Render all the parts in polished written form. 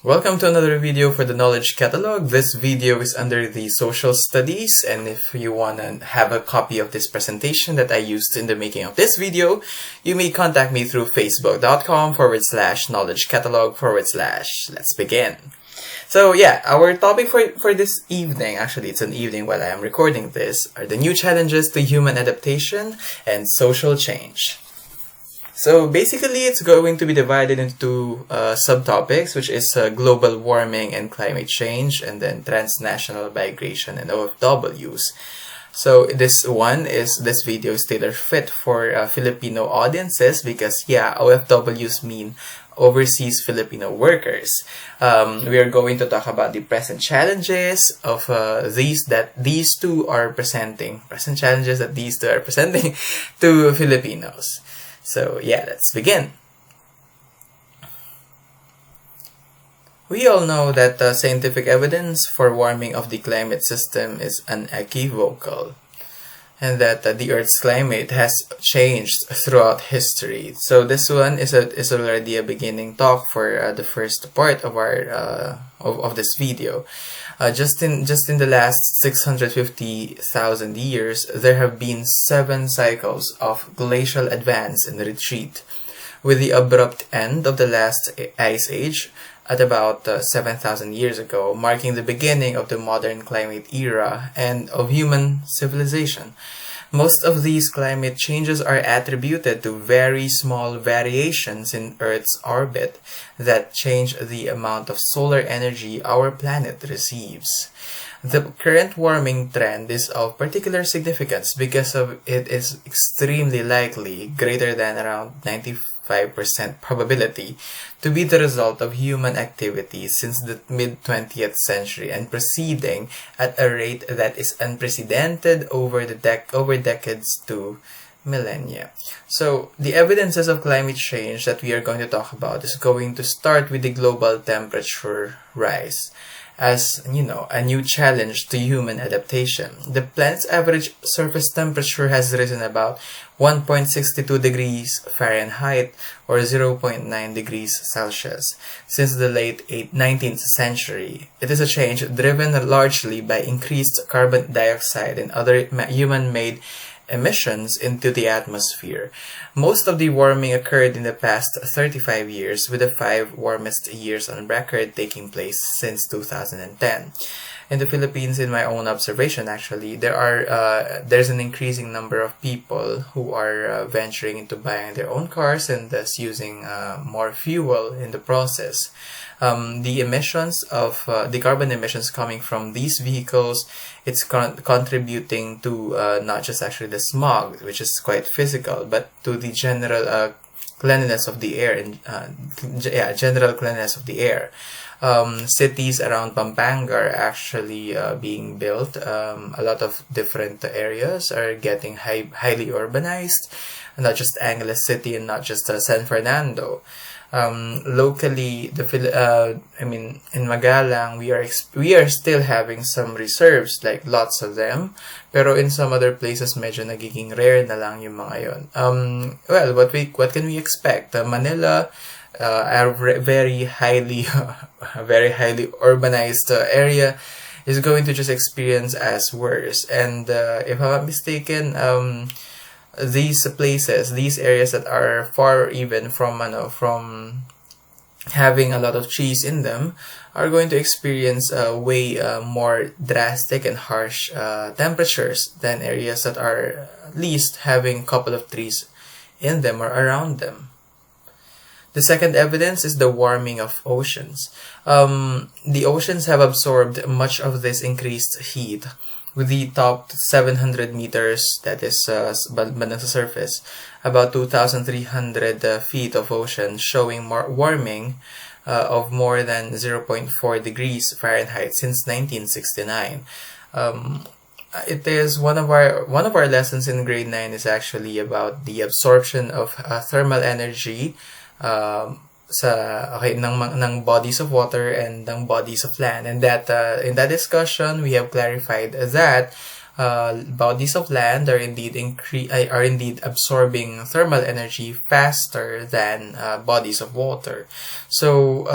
Welcome to another video for the Knowledge Catalog. This video is under the Social Studies, and if you want to have a copy of this presentation that I used in the making of this video, you may contact me through facebook.com/knowledge catalog/ Let's begin. So yeah, our topic for this evening, actually it's an evening while I am recording this, are the new challenges to human adaptation and social change. So basically, it's going to be divided into subtopics, which is global warming and climate change, and then transnational migration and OFWs. So this video is tailor fit for Filipino audiences because OFWs mean overseas Filipino workers. We are going to talk about the present challenges of these two are presenting to Filipinos. So yeah, let's begin. We all know that scientific evidence for warming of the climate system is unequivocal, and that the Earth's climate has changed throughout history. So this one is already a beginning talk for the first part of our of this video. Just in the last 650,000 years, there have been 7 cycles of glacial advance and retreat, with the abrupt end of the last ice age at about 7,000 years ago, marking the beginning of the modern climate era and of human civilization. Most of these climate changes are attributed to very small variations in Earth's orbit that change the amount of solar energy our planet receives. The current warming trend is of particular significance because it is extremely likely, greater than around 95% probability, to be the result of human activity since the mid-20th century and proceeding at a rate that is unprecedented over decades to millennia. So the evidences of climate change that we are going to talk about is going to start with the global temperature rise. As you know, a new challenge to human adaptation. The planet's average surface temperature has risen about 1.62 degrees Fahrenheit or 0.9 degrees Celsius since the late 19th century. It is a change driven largely by increased carbon dioxide and other human-made emissions into the atmosphere. Most of the warming occurred in the past 35 years, with the 5 warmest years on record taking place since 2010. In the Philippines, in my own observation, actually, there's an increasing number of people who are venturing into buying their own cars and thus using more fuel in the process. The emissions of the carbon emissions coming from these vehicles, it's contributing to not just actually the smog, which is quite physical, but to the general cleanliness of the air general cleanliness of the air. Cities around Pampanga are actually being built. A lot of different areas are getting highly urbanized, not just Angeles City and not just San Fernando. Locally, in Magalang, we are still having some reserves, like lots of them, pero in some other places medyo nagiging rare na lang yung mga yon. Well, what can we expect? Manila, a very highly urbanized area, is going to just experience as worse. And if I'm not mistaken, these areas that are far even from having a lot of trees in them, are going to experience way more drastic and harsh temperatures than areas that are at least having a couple of trees in them or around them. The second evidence is the warming of oceans. The oceans have absorbed much of this increased heat, with the top 700 meters, that is bandang sa surface, about 2,300 feet of ocean showing warming of more than 0.4 degrees Fahrenheit since 1969. It is one of our lessons in grade 9 is actually about the absorption of thermal energy ng bodies of water and ng bodies of land, and that in that discussion we have clarified that bodies of land are indeed absorbing thermal energy faster than bodies of water. So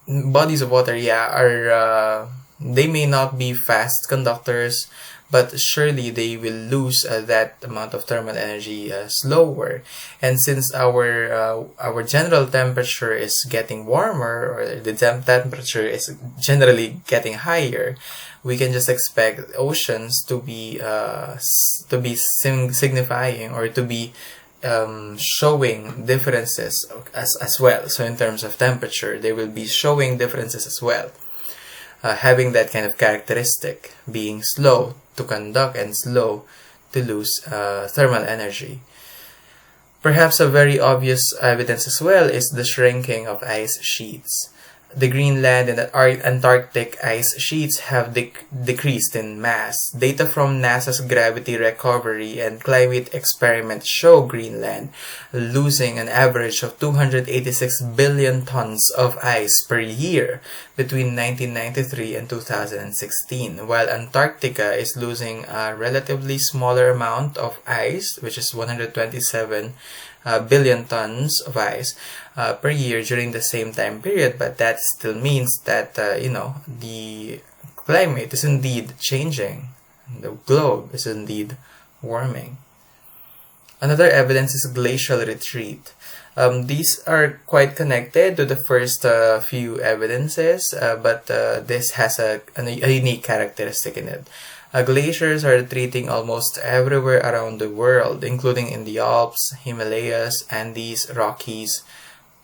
bodies of water, yeah, are they may not be fast conductors, but surely they will lose that amount of thermal energy slower. And since our general temperature is getting warmer, or the temperature is generally getting higher, we can just expect oceans to be signifying, or to be showing differences as well. So in terms of temperature, they will be showing differences as well, having that kind of characteristic, being slow to conduct and slow to lose thermal energy. Perhaps a very obvious evidence as well is the shrinking of ice sheets. The Greenland and Antarctic ice sheets have decreased in mass. Data from NASA's Gravity Recovery and Climate Experiment show Greenland losing an average of 286 billion tons of ice per year between 1993 and 2016, while Antarctica is losing a relatively smaller amount of ice, which is 127 billion tons of ice per year during the same time period. But that still means that the climate is indeed changing, the globe is indeed warming. Another evidence is glacial retreat. These are quite connected to the first few evidences, but this has a unique characteristic in it. Glaciers are retreating almost everywhere around the world, including in the Alps, Himalayas, Andes, Rockies,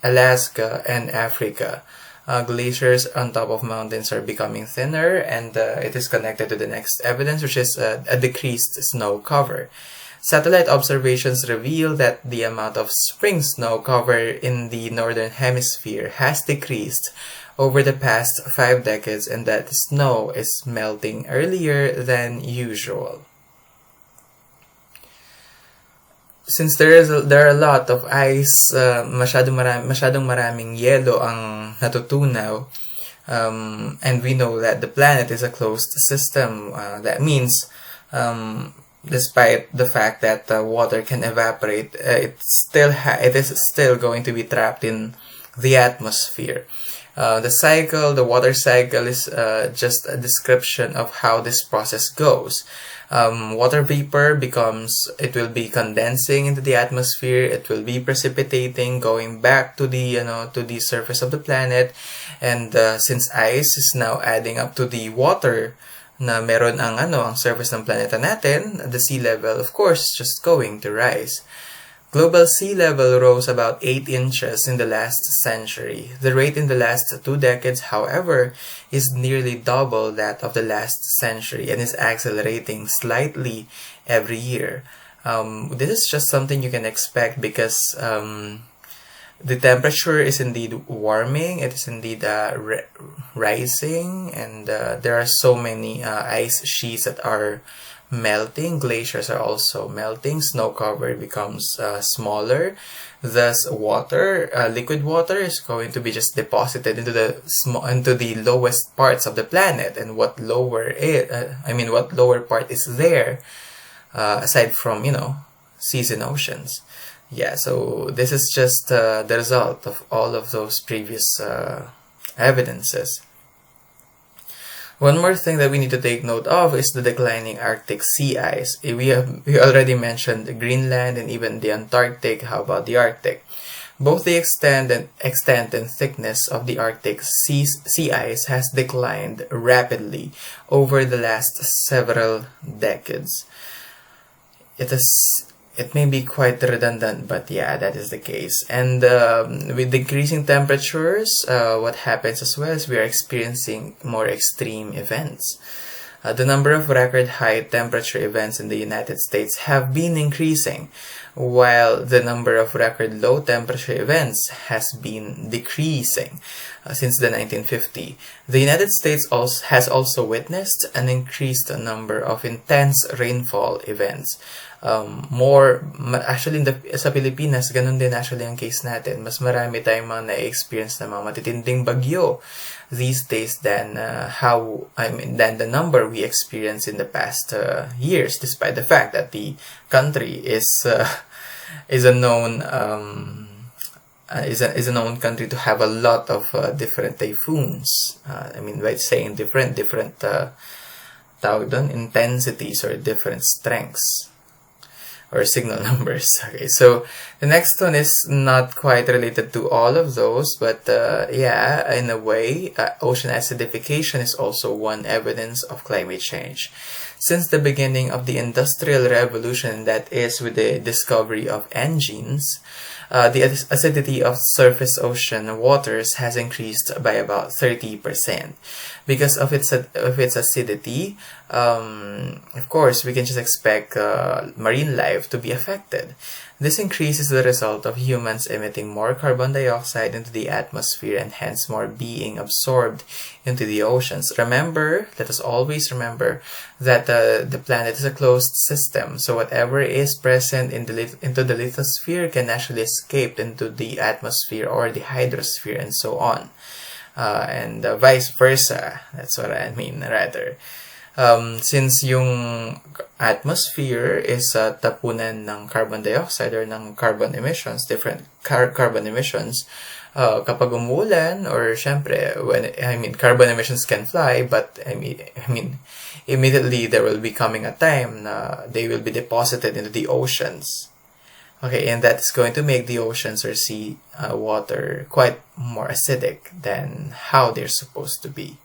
Alaska, and Africa. Glaciers on top of mountains are becoming thinner, and it is connected to the next evidence, which is a decreased snow cover. Satellite observations reveal that the amount of spring snow cover in the northern hemisphere has decreased over the past 5 decades, and that snow is melting earlier than usual. Since there are a lot of ice, masyadong maraming yelo ang natutunaw, and we know that the planet is a closed system. That means, despite the fact that water can evaporate, it is still going to be trapped in the atmosphere. The water cycle is just a description of how this process goes. Water vapor it will be condensing into the atmosphere, it will be precipitating, going back to the surface of the planet, and since ice is now adding up to the water na meron ang surface ng planeta natin, the sea level, of course, just going to rise. Global sea level rose about 8 inches in the last century. The rate in the last 2 decades, however, is nearly double that of the last century and is accelerating slightly every year. This is just something you can expect because the temperature is indeed warming, it is indeed rising, and there are so many ice sheets that are melting. Glaciers are also melting. Snow cover becomes smaller. Thus, liquid water is going to be just deposited into the lowest parts of the planet. And what lower part is there, aside from seas and oceans? Yeah, so this is just the result of all of those previous evidences. One more thing that we need to take note of is the declining Arctic sea ice. We already mentioned Greenland and even the Antarctic. How about the Arctic? Both the extent and thickness of the Arctic sea ice has declined rapidly over the last several decades. It may be quite redundant, but yeah, that is the case. And with decreasing temperatures, what happens as well is we are experiencing more extreme events. The number of record high temperature events in the United States have been increasing, while the number of record low temperature events has been decreasing since the 1950s. The United States has also witnessed an increased number of intense rainfall events. Actually sa Pilipinas, ganun din actually ang case natin. Mas marami tayong mga na-experience na mga matitinding bagyo these days than the number we experienced in the past years, despite the fact that the country is a known is a known country to have a lot of different typhoons. I mean, by saying different tawag doon, intensities or different strengths or signal numbers. Okay, so the next one is not quite related to all of those, but yeah, in a way, ocean acidification is also one evidence of climate change. Since the beginning of the Industrial Revolution, that is with the discovery of engines, the acidity of surface ocean waters has increased by about 30%. Because of its acidity, of course, we can just expect marine life to be affected. This increase is the result of humans emitting more carbon dioxide into the atmosphere and hence more being absorbed into the oceans. Remember, let us always remember that the planet is a closed system, so whatever is present into the lithosphere can actually escape into the atmosphere or the hydrosphere and so on. And vice versa. That's what I mean, rather. Since yung atmosphere is tapunan ng carbon dioxide or ng carbon emissions, different carbon emissions, kapag umulan, or syempre, carbon emissions can fly, but I mean, immediately there will be coming a time na they will be deposited into the oceans. Okay, and that is going to make the oceans or sea water quite more acidic than how they're supposed to be.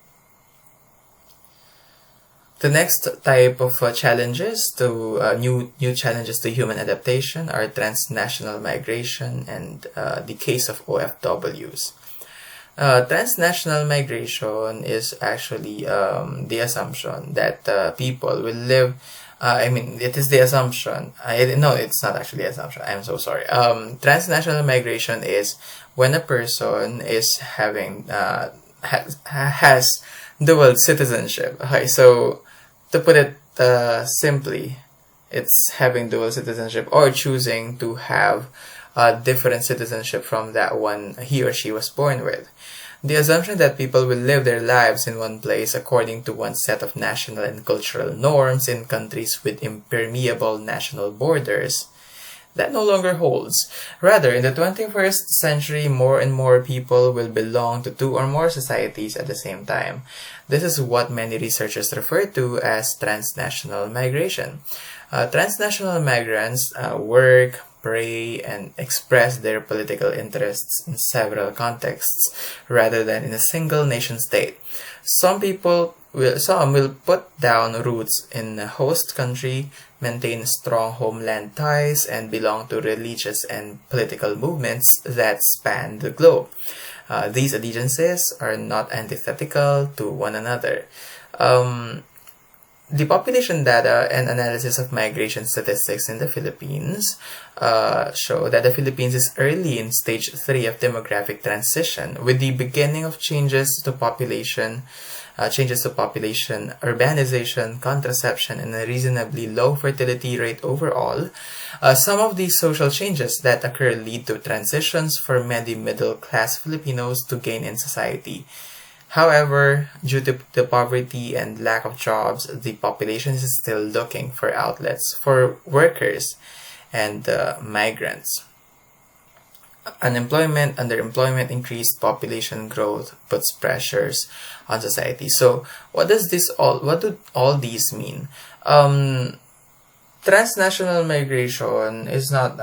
The next type of challenges to new challenges to human adaptation are transnational migration and the case of OFWs. Transnational migration is actually the assumption that people will live. It is the assumption. No, it's not actually the assumption. I'm so sorry. Transnational migration is when a person is having has dual citizenship. Okay, so to put it simply, it's having dual citizenship or choosing to have a different citizenship from that one he or she was born with. The assumption that people will live their lives in one place according to one set of national and cultural norms in countries with impermeable national borders, that no longer holds. Rather, in the 21st century, more and more people will belong to two or more societies at the same time. This is what many researchers refer to as transnational migration. Transnational migrants work, pray, and express their political interests in several contexts rather than in a single nation state. Some will put down roots in a host country, maintain strong homeland ties, and belong to religious and political movements that span the globe. These allegiances are not antithetical to one another. The population data and analysis of migration statistics in the Philippines show that the Philippines is early in stage 3 of demographic transition, with the beginning of changes to population, urbanization, contraception, and a reasonably low fertility rate overall. Some of these social changes that occur lead to transitions for many middle-class Filipinos to gain in society. However, due to the poverty and lack of jobs, the population is still looking for outlets for workers and migrants. Unemployment, underemployment, increased population growth puts pressures on society. So, what do all these mean? Transnational migration is not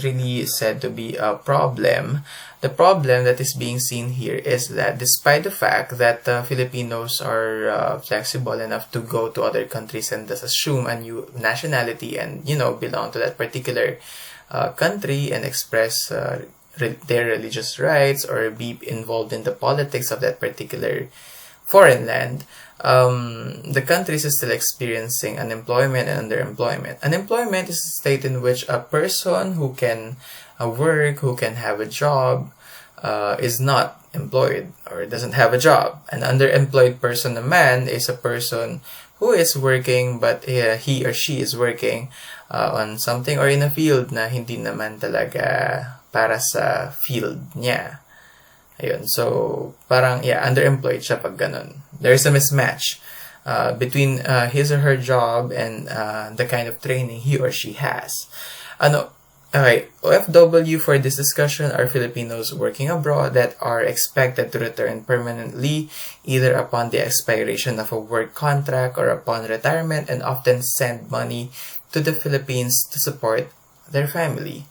really said to be a problem. The problem that is being seen here is that despite the fact that Filipinos are flexible enough to go to other countries and just assume a new nationality and, belong to that particular country and express their religious rights or be involved in the politics of that particular foreign land, the country is still experiencing unemployment and underemployment. Unemployment is a state in which a person who can work, who can have a job, is not employed or doesn't have a job. An underemployed person, a man, is a person who is working but he or she is working on something or in a field na hindi naman talaga para sa field niya. Ayun, so parang underemployed siya pag ganun. There's a mismatch between his or her job and the kind of training he or she has. Okay, OFW for this discussion are Filipinos working abroad that are expected to return permanently either upon the expiration of a work contract or upon retirement, and often send money to the Philippines to support their family.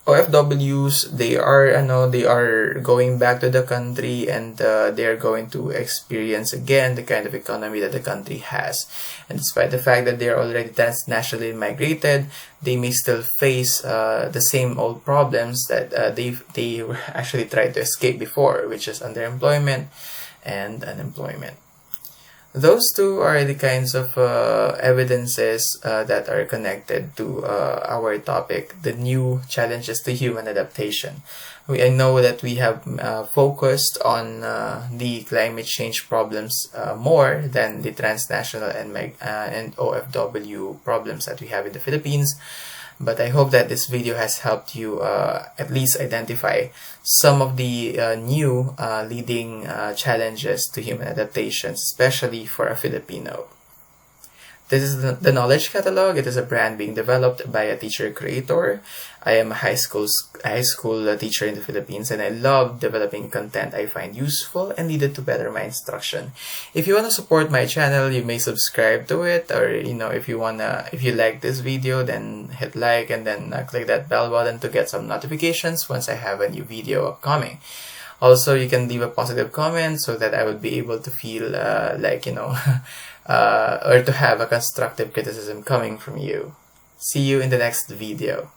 OFWs, they are going back to the country, and they are going to experience again the kind of economy that the country has. And despite the fact that they are already transnationally migrated, they may still face the same old problems that they actually tried to escape before, which is underemployment and unemployment. Those two are the kinds of evidences that are connected to our topic, the new challenges to human adaptation. I know that we have focused on the climate change problems more than the transnational and OFW problems that we have in the Philippines. But I hope that this video has helped you at least identify some of the new leading challenges to human adaptations, especially for a Filipino. This is the Knowledge Catalog. It is a brand being developed by a teacher-creator. I am a high school teacher in the Philippines, and I love developing content I find useful and needed to better my instruction. If you want to support my channel, you may subscribe to it, or if you like this video, then hit like and then click that bell button to get some notifications once I have a new video upcoming. Also, you can leave a positive comment so that I would be able to feel or to have a constructive criticism coming from you. See you in the next video.